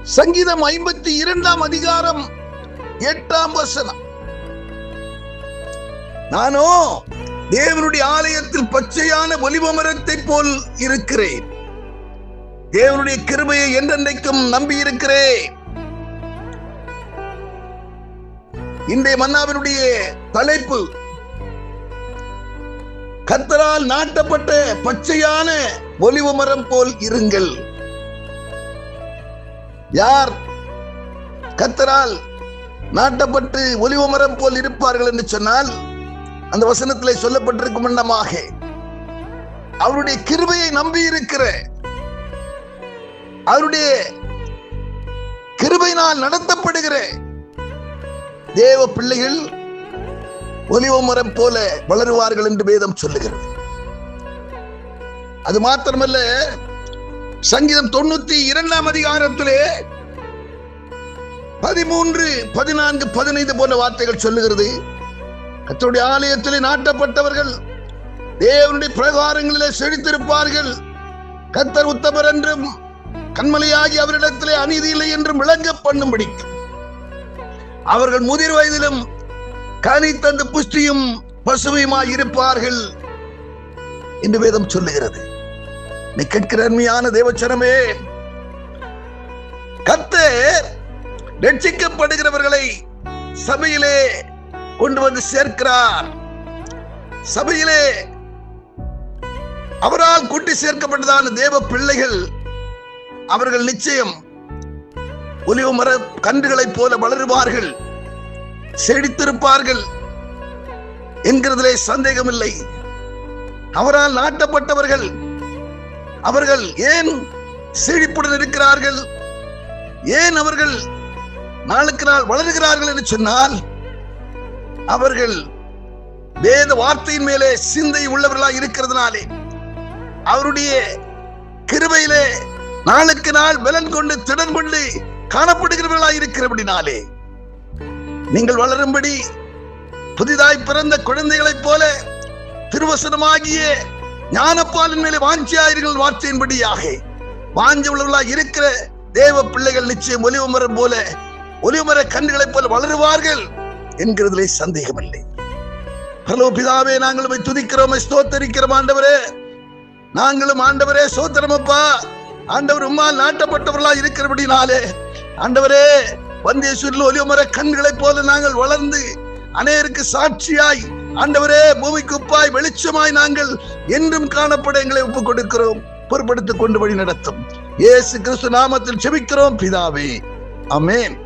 சங்கீதம் 52 அதிகாரம் 8 வசனம். நானோ தேவனுடைய ஆலயத்தில் பச்சையான ஒலிவ மரத்தை போல் இருக்கிறேன். தேவனுடைய கிருபையை என்றென்றைக்கும் நம்பி இருக்கிறேன். இன்றைய மன்னாவினுடைய தலைப்பு, கர்த்தரால் நாட்டப்பட்ட பச்சையான ஒலிவ மரம் போல் இருங்கள். யார் கர்த்தரால் நாட்டப்பட்டு ஒலிவ மரம் போல் இருப்பார்கள் என்று சொன்னால், அந்த வசனத்திலே சொல்லப்பட்டிருக்கும் வண்ணமாக அவருடைய கிருபையை நம்பி இருக்கிற, அவருடைய கிருபையினால் நடத்தப்படுகிற தேவ பிள்ளைகள் ஒலிவ மரம் போல வளருவார்கள் என்று வேதம் சொல்லுகிறது. அது மாத்திரமல்ல, சங்கீதம் 92 அதிகாரத்திலே 13, 14, 15 போன்ற வார்த்தைகள் சொல்லுகிறது. கர்த்தருடைய ஆலயத்திலே நாட்டப்பட்டவர்கள் தேவனுடைய பிரகாரங்களிலே செழித்திருப்பார்கள். கர்த்தர் உத்தமர் என்றும் கண்மலையாகி அவரிடத்திலே அநீதி இல்லை என்றும் விளங்க பண்ணும்படி அவர்கள் முதிர் வயதிலும் கனி தந்து புஷ்டியும் பசுமையுமாய் இருப்பார்கள் என்று வேதம் சொல்லுகிறது. நீ கேட்கிற அருமையான தேவச்சனமே, கர்த்தர் ரட்சிக்கப்படுகிறவர்களை சபையிலே கொண்டு வந்து சேர்க்கிறார். சபையிலே அவரால் கூட்டி சேர்க்கப்பட்டதான தேவ பிள்ளைகள் அவர்கள் நிச்சயம் ஒலிவ மர கன்றுகளைப் போல வளருவார்கள், செழித்திருப்பார்கள் என்கிறதிலே சந்தேகமில்லை. அவரால் நாட்டப்பட்டவர்கள் அவர்கள் ஏன் செழிப்புடன் இருக்கிறார்கள், ஏன் அவர்கள் நாளுக்கு நாள் வளருகிறார்கள் என்று சொன்னால், அவர்கள் வேத வார்த்தையின் மேலே சிந்தை உள்ளவர்களாக இருக்கிறதுனாலே, அவருடைய கிருபையிலே நாளுக்கு நாள் பலன் கொண்டு திடன் கொண்டு காணப்படுகிறவர்களாக இருக்கிறபடினாலே, நீங்கள் வளரும்படி புதிதாய் பிறந்த குழந்தைகளைப் போல திருவசனமாகிய ஞானப்பாலின் மேலே வாஞ்சியாயிருங்கள் வார்த்தையின்படியாக வாஞ்சி உள்ளவர்களாக இருக்கிற தேவ பிள்ளைகள் நிச்சயம் ஒலிவ மரம் போல, ஒலிவ மர கன்றுகளைப் போல வளருவார்கள் என்கிறதிலே சந்தேகமில்லை. பரலோக பிதாவே, நாங்களும் துதிக்கிறோம், ஸ்தோத்தரிக்கிறோம். ஆண்டவரே, நாங்களும் ஆண்டவரே சோத்திரமப்பா. ஆண்டவர் உம்மால் நாட்டப்பட்டவர்களாக இருக்கிறபடினாலே, ஆண்டவரே, வந்தேஸ்வரில் ஒலிவ மர கண்களைப் போல நாங்கள் வளர்ந்து அநேருக்கு சாட்சியாய், ஆண்டவரே, பூமிக்கு உப்பாய் வெளிச்சமாய் நாங்கள் என்றும் காணப்பட எங்களை ஒப்புக் கொடுக்கிறோம். பொறுப்படுத்திக் கொண்டு வழி நடத்தும். இயேசு கிறிஸ்து நாமத்தில் ஜெபிக்கிறோம் பிதாவே, ஆமென்.